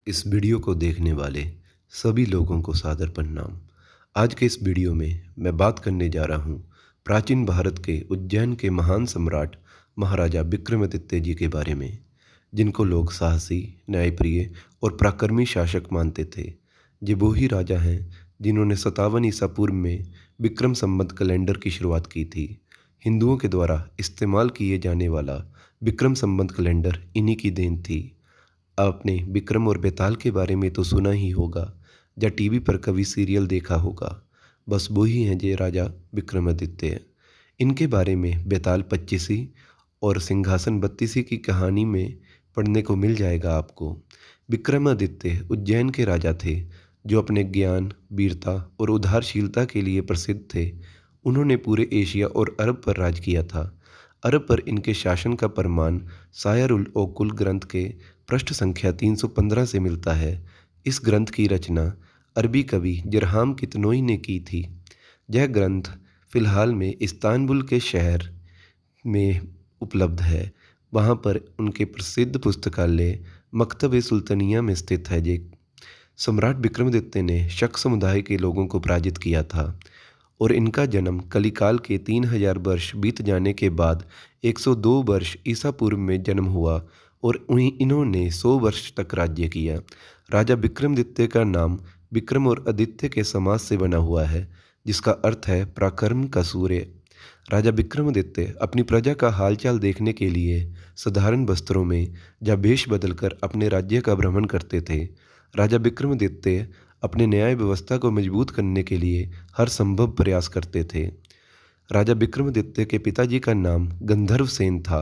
इस वीडियो को देखने वाले सभी लोगों को सादर प्रणाम। आज के इस वीडियो में मैं बात करने जा रहा हूँ प्राचीन भारत के उज्जैन के महान सम्राट महाराजा विक्रमादित्य जी के बारे में, जिनको लोग साहसी, न्यायप्रिय और पराक्रमी शासक मानते थे। ये वो ही राजा हैं जिन्होंने 57 ईसा पूर्व में विक्रम संवत कैलेंडर की शुरुआत की थी। हिंदुओं के द्वारा इस्तेमाल किए जाने वाला विक्रम संवत कैलेंडर इन्हीं की देन थी। आपने विक्रम और बेताल के बारे में तो सुना ही होगा या टीवी पर कभी सीरियल देखा होगा। बस वो ही हैं जे राजा विक्रमादित्य। इनके बारे में बेताल 25वीं और सिंहासन 32 की कहानी में पढ़ने को मिल जाएगा आपको। विक्रमादित्य उज्जैन के राजा थे जो अपने ज्ञान, वीरता और उदारशीलता के लिए प्रसिद्ध थे। उन्होंने पूरे एशिया और अरब पर राज किया था। अरब पर इनके शासन का प्रमाण शायर उल ओकुल ग्रंथ के पृष्ठ संख्या 315 से मिलता है। इस ग्रंथ की रचना अरबी कवि जरहाम कितनोई ने की थी। यह ग्रंथ फ़िलहाल में इस्तांबुल के शहर में उपलब्ध है। वहाँ पर उनके प्रसिद्ध पुस्तकालय मकतब सुल्तानिया में स्थित है। ये सम्राट विक्रमादित्य ने शक समुदाय के लोगों को पराजित किया था और इनका जन्म कलिकाल के 3000 वर्ष बीत जाने के बाद 102 वर्ष ईसा पूर्व में जन्म हुआ और इन्होंने 100 वर्ष तक राज्य किया। राजा विक्रमादित्य का नाम विक्रम और आदित्य के समास से बना हुआ है, जिसका अर्थ है पराक्रम का सूर्य। राजा विक्रमादित्य अपनी प्रजा का हालचाल देखने के लिए साधारण वस्त्रों में या वेश बदलकर अपने राज्य का भ्रमण करते थे। राजा विक्रमादित्य अपने न्याय व्यवस्था को मजबूत करने के लिए हर संभव प्रयास करते थे। राजा विक्रमादित्य के पिताजी का नाम गंधर्व सेन था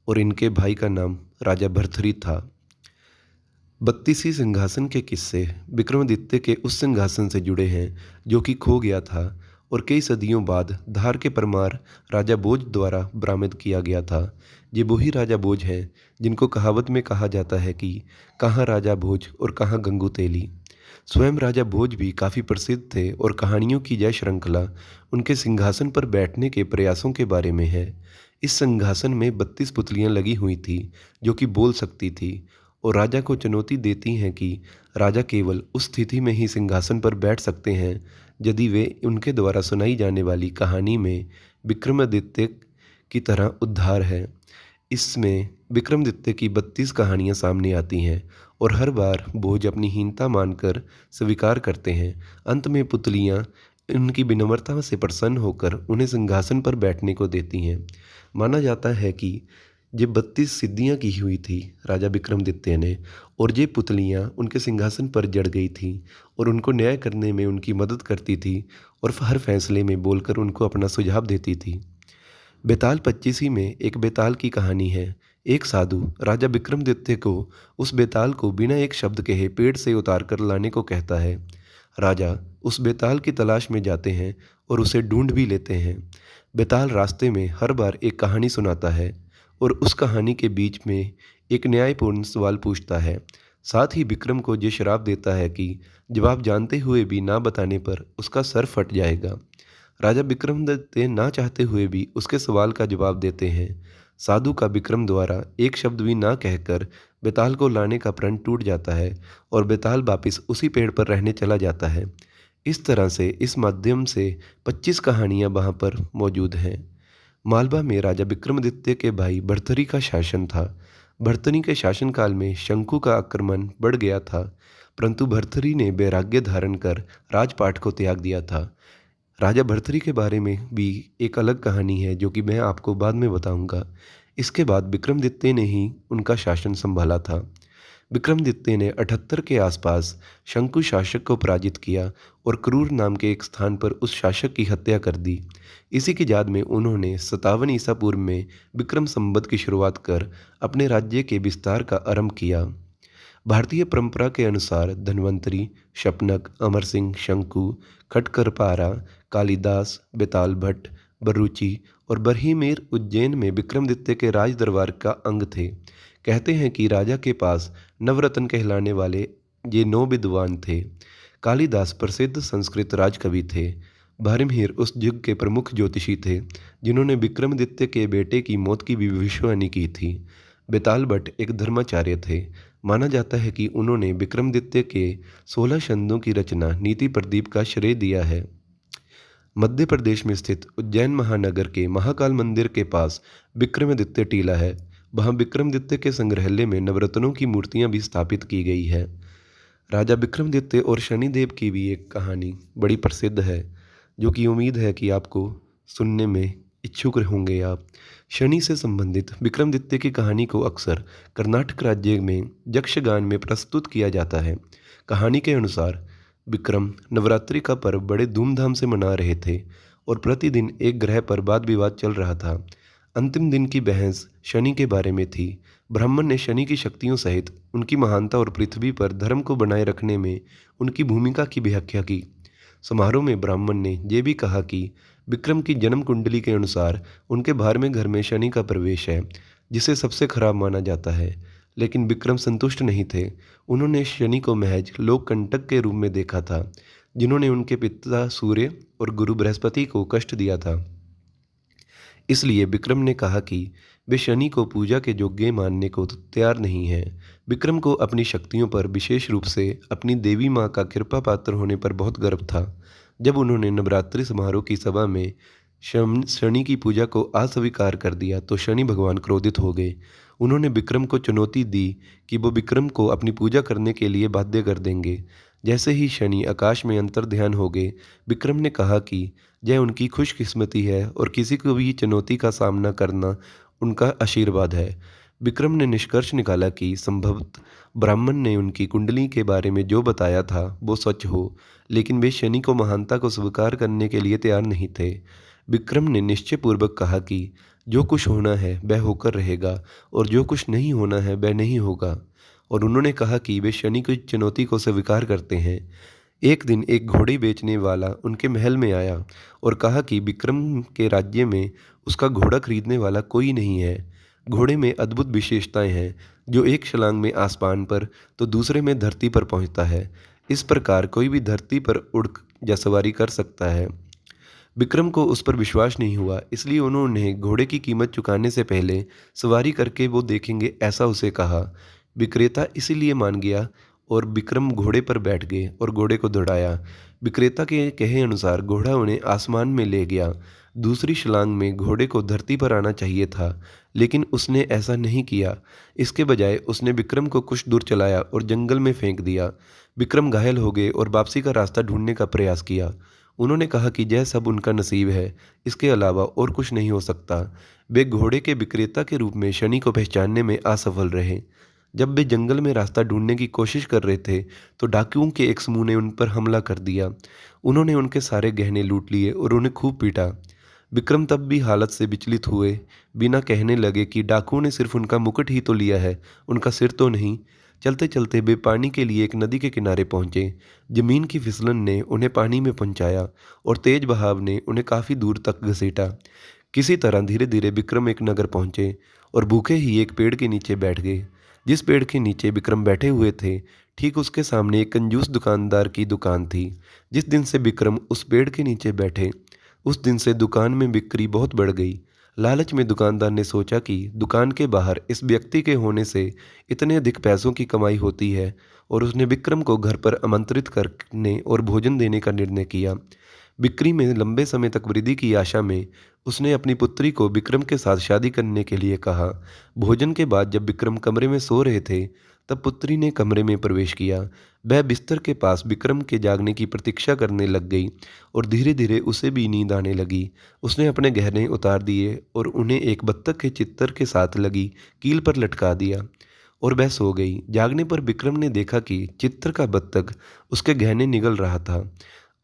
और इनके भाई का नाम राजा भर्तृहरि था। 32वीं सिंहासन के किस्से विक्रमादित्य के उस सिंहासन से जुड़े हैं जो कि खो गया था और कई सदियों बाद धार के परमार राजा भोज द्वारा बरामद किया गया था। ये वही राजा भोज हैं जिनको कहावत में कहा जाता है कि कहाँ राजा भोज और कहाँ गंगू तेली। स्वयं राजा भोज भी काफ़ी प्रसिद्ध थे और कहानियों की यह श्रृंखला उनके सिंहासन पर बैठने के प्रयासों के बारे में है। इस सिंहासन में 32 पुतलियां लगी हुई थी जो कि बोल सकती थी और राजा को चुनौती देती हैं कि राजा केवल उस स्थिति में ही सिंहासन पर बैठ सकते हैं यदि वे उनके द्वारा सुनाई जाने वाली कहानी में विक्रमादित्य की तरह उद्धार है। इसमें विक्रमादित्य की 32 कहानियाँ सामने आती हैं और हर बार भोज अपनी हीनता मानकर स्वीकार करते हैं। अंत में पुतलियाँ उनकी विनम्रता से प्रसन्न होकर उन्हें सिंहासन पर बैठने को देती हैं। माना जाता है कि ये 32 सिद्धियाँ की हुई थी राजा विक्रमादित्य ने और ये पुतलियाँ उनके सिंहासन पर जड़ गई थी और उनको न्याय करने में उनकी मदद करती थी और हर फैसले में बोलकर उनको अपना सुझाव देती थी। बेताल 25वीं में एक बेताल की कहानी है। एक साधु राजा विक्रमादित्य को उस बेताल को बिना एक शब्द कहे पेड़ से उतार कर लाने को कहता है। राजा उस बेताल की तलाश में जाते हैं और उसे ढूंढ भी लेते हैं। बेताल रास्ते में हर बार एक कहानी सुनाता है और उस कहानी के बीच में एक न्यायपूर्ण सवाल पूछता है। साथ ही विक्रम को ये श्राप देता है कि जवाब जानते हुए भी ना बताने पर उसका सर फट जाएगा। राजा विक्रमादित्य ना चाहते हुए भी उसके सवाल का जवाब देते हैं। साधु का विक्रम द्वारा एक शब्द भी ना कहकर बेताल को लाने का प्रण टूट जाता है और बेताल वापिस उसी पेड़ पर रहने चला जाता है। इस तरह से इस माध्यम से 25 कहानियाँ वहाँ पर मौजूद हैं। मालवा में राजा विक्रमादित्य के भाई भर्तृहरि का शासन था। भर्तृहरि के शासनकाल में शंकु का आक्रमण बढ़ गया था, परंतु भर्तृहरि ने वैराग्य धारण कर राजपाट को त्याग दिया था। राजा भर्तृहरि के बारे में भी एक अलग कहानी है जो कि मैं आपको बाद में बताऊंगा। इसके बाद विक्रमादित्य ने ही उनका शासन संभाला था। विक्रमादित्य ने 78 के आसपास शंकु शासक को पराजित किया और क्रूर नाम के एक स्थान पर उस शासक की हत्या कर दी। इसी की याद में उन्होंने 57 ईसा पूर्व में विक्रम संवत की शुरुआत कर अपने राज्य के विस्तार का आरंभ किया। भारतीय परंपरा के अनुसार धन्वंतरी, शपनक, अमर सिंह, शंकु, खटकरपारा, कालिदास, बेताल भट्ट, बरूची और बरहीमेर उज्जैन में विक्रमादित्य के राज दरबार का अंग थे। कहते हैं कि राजा के पास नवरत्न कहलाने वाले ये 9 विद्वान थे। कालिदास प्रसिद्ध संस्कृत राजकवि थे। बरहीमेर उस युग के प्रमुख ज्योतिषी थे जिन्होंने विक्रमादित्य के बेटे की मौत की भी भविष्यवाणी की थी। बेताल भट्ट एक धर्माचार्य थे। माना जाता है कि उन्होंने विक्रमादित्य के 16 छंदों की रचना नीति प्रदीप का श्रेय दिया है। मध्य प्रदेश में स्थित उज्जैन महानगर के महाकाल मंदिर के पास विक्रमादित्य टीला है। वहाँ विक्रमादित्य के संग्रहालय में नवरत्नों की मूर्तियां भी स्थापित की गई है। राजा विक्रमादित्य और शनिदेव की भी एक कहानी बड़ी प्रसिद्ध है, जो कि उम्मीद है कि आपको सुनने में इच्छुक होंगे आप। शनि से संबंधित विक्रमादित्य की कहानी को अक्सर कर्नाटक राज्य में यक्षगान में प्रस्तुत किया जाता है। कहानी के अनुसार विक्रम नवरात्रि का पर्व बड़े धूमधाम से मना रहे थे और प्रतिदिन एक ग्रह पर वाद विवाद चल रहा था। अंतिम दिन की बहस शनि के बारे में थी। ब्राह्मण ने शनि की शक्तियों सहित उनकी महानता और पृथ्वी पर धर्म को बनाए रखने में उनकी भूमिका की व्याख्या की। समारोह में ब्राह्मण ने यह भी कहा कि विक्रम की जन्म कुंडली के अनुसार उनके 12वें घर में शनि का प्रवेश है, जिसे सबसे खराब माना जाता है। लेकिन विक्रम संतुष्ट नहीं थे। उन्होंने शनि को महज लोककंटक के रूप में देखा था, जिन्होंने उनके पिता सूर्य और गुरु बृहस्पति को कष्ट दिया था। इसलिए विक्रम ने कहा कि वे शनि को पूजा के योग्य मानने को तैयार नहीं हैं। विक्रम को अपनी शक्तियों पर, विशेष रूप से अपनी देवी माँ का कृपा पात्र होने पर बहुत गर्व था। जब उन्होंने नवरात्रि समारोह की सभा में शनि की पूजा को अस्वीकार कर दिया तो शनि भगवान क्रोधित हो गए। उन्होंने विक्रम को चुनौती दी कि वो विक्रम को अपनी पूजा करने के लिए बाध्य कर देंगे। जैसे ही शनि आकाश में अंतर्ध्यान हो गए, विक्रम ने कहा कि यह उनकी खुशकिस्मती है और किसी को भी चुनौती का सामना करना उनका आशीर्वाद है। विक्रम ने निष्कर्ष निकाला कि संभवतः ब्राह्मण ने उनकी कुंडली के बारे में जो बताया था वो सच हो, लेकिन वे शनि को महानता को स्वीकार करने के लिए तैयार नहीं थे। विक्रम ने निश्चयपूर्वक कहा कि जो कुछ होना है वह होकर रहेगा और जो कुछ नहीं होना है वह नहीं होगा, और उन्होंने कहा कि वे शनि की चुनौती को स्वीकार करते हैं। एक दिन एक घोड़े बेचने वाला उनके महल में आया और कहा कि विक्रम के राज्य में उसका घोड़ा खरीदने वाला कोई नहीं है। घोड़े में अद्भुत विशेषताएं हैं, जो एक छलांग में आसमान पर तो दूसरे में धरती पर पहुंचता है। इस प्रकार कोई भी धरती पर उड़ या सवारी कर सकता है। विक्रम को उस पर विश्वास नहीं हुआ, इसलिए उन्होंने घोड़े की कीमत चुकाने से पहले सवारी करके वो देखेंगे, ऐसा उसे कहा। विक्रेता इसीलिए मान गया और विक्रम घोड़े पर बैठ गए और घोड़े को दौड़ाया। विक्रेता के कहे अनुसार घोड़ा उन्हें आसमान में ले गया। दूसरी छलांग में घोड़े को धरती पर आना चाहिए था, लेकिन उसने ऐसा नहीं किया। इसके बजाय उसने विक्रम को कुछ दूर चलाया और जंगल में फेंक दिया। विक्रम घायल हो गए और वापसी का रास्ता ढूंढने का प्रयास किया। उन्होंने कहा कि यह सब उनका नसीब है, इसके अलावा और कुछ नहीं हो सकता। वे घोड़े के विक्रेता के रूप में शनि को पहचानने में असफल रहे। जब वे जंगल में रास्ता ढूंढने की कोशिश कर रहे थे तो डाकुओं के एक समूह ने उन पर हमला कर दिया। उन्होंने उनके सारे गहने लूट लिए और उन्हें खूब पीटा। विक्रम तब भी हालत से विचलित हुए बिना कहने लगे कि डाकुओं ने सिर्फ उनका मुकुट ही तो लिया है, उनका सिर तो नहीं। चलते चलते वे पानी के लिए एक नदी के किनारे पहुंचे। जमीन की फिसलन ने उन्हें पानी में पहुंचाया और तेज बहाव ने उन्हें काफ़ी दूर तक घसीटा। किसी तरह धीरे धीरे विक्रम एक नगर पहुंचे और भूखे ही एक पेड़ के नीचे बैठ गए। जिस पेड़ के नीचे विक्रम बैठे हुए थे, ठीक उसके सामने एक कंजूस दुकानदार की दुकान थी। जिस दिन से विक्रम उस पेड़ के नीचे बैठे, उस दिन से दुकान में बिक्री बहुत बढ़ गई। लालच में दुकानदार ने सोचा कि दुकान के बाहर इस व्यक्ति के होने से इतने अधिक पैसों की कमाई होती है, और उसने विक्रम को घर पर आमंत्रित करने और भोजन देने का निर्णय किया। बिक्री में लंबे समय तक वृद्धि की आशा में उसने अपनी पुत्री को विक्रम के साथ शादी करने के लिए कहा। भोजन के बाद जब विक्रम कमरे में सो रहे थे, तब पुत्री ने कमरे में प्रवेश किया। वह बिस्तर के पास विक्रम के जागने की प्रतीक्षा करने लग गई और धीरे धीरे उसे भी नींद आने लगी। उसने अपने गहने उतार दिए और उन्हें एक बत्तख के चित्तर के साथ लगी कील पर लटका दिया और वह सो गई। जागने पर विक्रम ने देखा कि चित्तर का बत्तख उसके गहने निगल रहा था।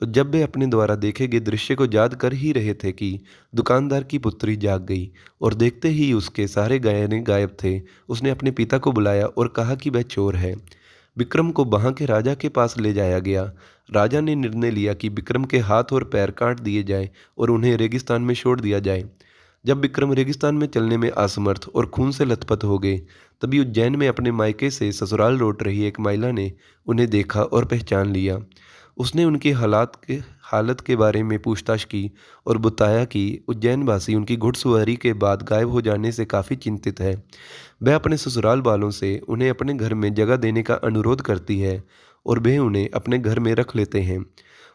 जब वे अपने द्वारा देखे गए दृश्य को याद कर ही रहे थे कि दुकानदार की पुत्री जाग गई और देखते ही उसके सारे गहने गायब थे। उसने अपने पिता को बुलाया और कहा कि वह चोर है। विक्रम को वहाँ के राजा के पास ले जाया गया। राजा ने निर्णय लिया कि विक्रम के हाथ और पैर काट दिए जाएं और उन्हें रेगिस्तान में छोड़ दिया जाए। जब विक्रम रेगिस्तान में चलने में असमर्थ और खून से लथपथ हो गए, तभी उज्जैन में अपने मायके से ससुराल लौट रही एक महिला ने उन्हें देखा और पहचान लिया। उसने उनकी हालत के बारे में पूछताछ की और बताया कि उज्जैनवासी उनकी घुड़सवारी के बाद गायब हो जाने से काफ़ी चिंतित है। वह अपने ससुराल वालों से उन्हें अपने घर में जगह देने का अनुरोध करती है और वे उन्हें अपने घर में रख लेते हैं।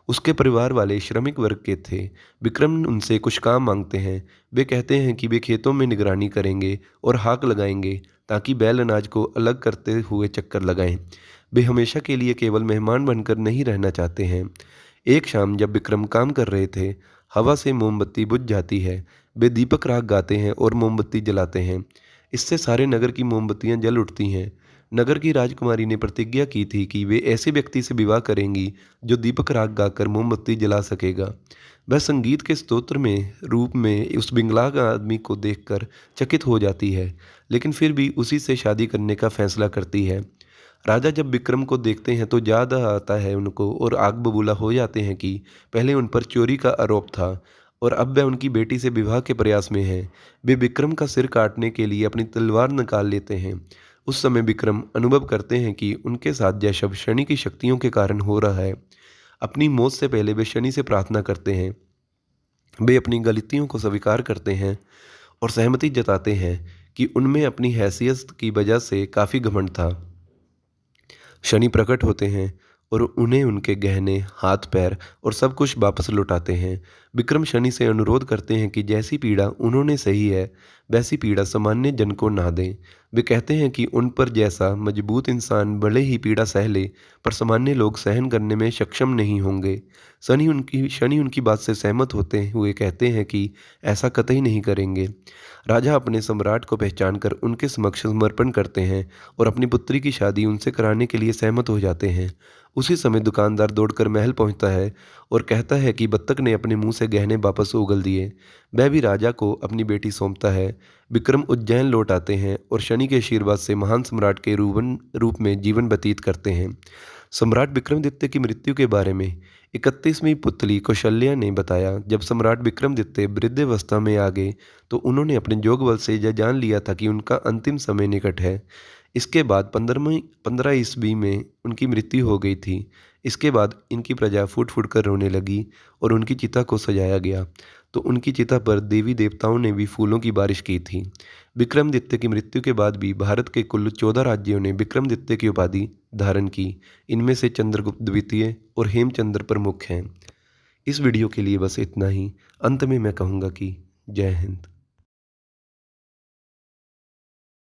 उसके परिवार वाले श्रमिक वर्ग के थे। विक्रम उनसे कुछ काम मांगते हैं। वे कहते हैं कि वे खेतों में निगरानी करेंगे और हाक लगाएंगे ताकि बैल अनाज को अलग करते हुए चक्कर लगाएं। वे हमेशा के लिए केवल मेहमान बनकर नहीं रहना चाहते हैं। एक शाम जब विक्रम काम कर रहे थे, हवा से मोमबत्ती बुझ जाती है। वे दीपक राग गाते हैं और मोमबत्ती जलाते हैं। इससे सारे नगर की मोमबत्तियां जल उठती हैं। नगर की राजकुमारी ने प्रतिज्ञा की थी कि वे ऐसे व्यक्ति से विवाह करेंगी जो दीपक राग गाकर मोमबत्ती जला सकेगा। वह संगीत के स्तोत्र में रूप में उस बिंगलाग आदमी को देखकर चकित हो जाती है, लेकिन फिर भी उसी से शादी करने का फैसला करती है। राजा जब विक्रम को देखते हैं तो याद आता है उनको और आग बबूला हो जाते हैं कि पहले उन पर चोरी का आरोप था और अब वह उनकी बेटी से विवाह के प्रयास में है। वे विक्रम का सिर काटने के लिए अपनी तलवार निकाल लेते हैं। उस समय विक्रम अनुभव करते हैं कि उनके साथ यह सब शनि की शक्तियों के कारण हो रहा है। अपनी मौत से पहले वे शनि से प्रार्थना करते हैं। वे अपनी गलतियों को स्वीकार करते हैं और सहमति जताते हैं कि उनमें अपनी हैसियत की वजह से काफ़ी घमंड था। शनि प्रकट होते हैं और उन्हें उनके गहने, हाथ पैर और सब कुछ वापस लौटाते हैं। विक्रम शनि से अनुरोध करते हैं कि जैसी पीड़ा उन्होंने सही है, वैसी पीड़ा सामान्य जन को ना दें। वे कहते हैं कि उन पर जैसा मजबूत इंसान भले ही पीड़ा सह ले, पर सामान्य लोग सहन करने में सक्षम नहीं होंगे। शनि उनकी बात से सहमत होते हुए कहते हैं कि ऐसा कतई नहीं करेंगे। राजा अपने सम्राट को पहचानकर उनके समक्ष समर्पण करते हैं और अपनी पुत्री की शादी उनसे कराने के लिए सहमत हो जाते हैं। उसी समय दुकानदार दौड़कर महल पहुंचता है और कहता है कि बत्तख ने अपने मुंह से गहने वापस उगल दिए। वह भी राजा को अपनी बेटी सौंपता है। विक्रम उज्जैन लौट आते हैं और शनि के आशीर्वाद से महान सम्राट के रूप में जीवन व्यतीत करते हैं। सम्राट विक्रमादित्य की मृत्यु के बारे में 31वीं पुत्री कौशल्या ने बताया, जब सम्राट विक्रमादित्य वृद्धावस्था में आ गए तो उन्होंने अपने जोग बल से यह जान लिया था कि उनका अंतिम समय निकट है। इसके बाद 15 ईस्वी में उनकी मृत्यु हो गई थी। इसके बाद इनकी प्रजा फूट फूट कर रोने लगी और उनकी चिता को सजाया गया, तो उनकी चिता पर देवी देवताओं ने भी फूलों की बारिश की थी। विक्रमादित्य की मृत्यु के बाद भी भारत के कुल 14 राज्यों ने विक्रमादित्य की उपाधि धारण की। इनमें से चंद्रगुप्त द्वितीय और हेमचंद्र प्रमुख हैं। इस वीडियो के लिए बस इतना ही। अंत में मैं कहूँगा कि जय हिंद।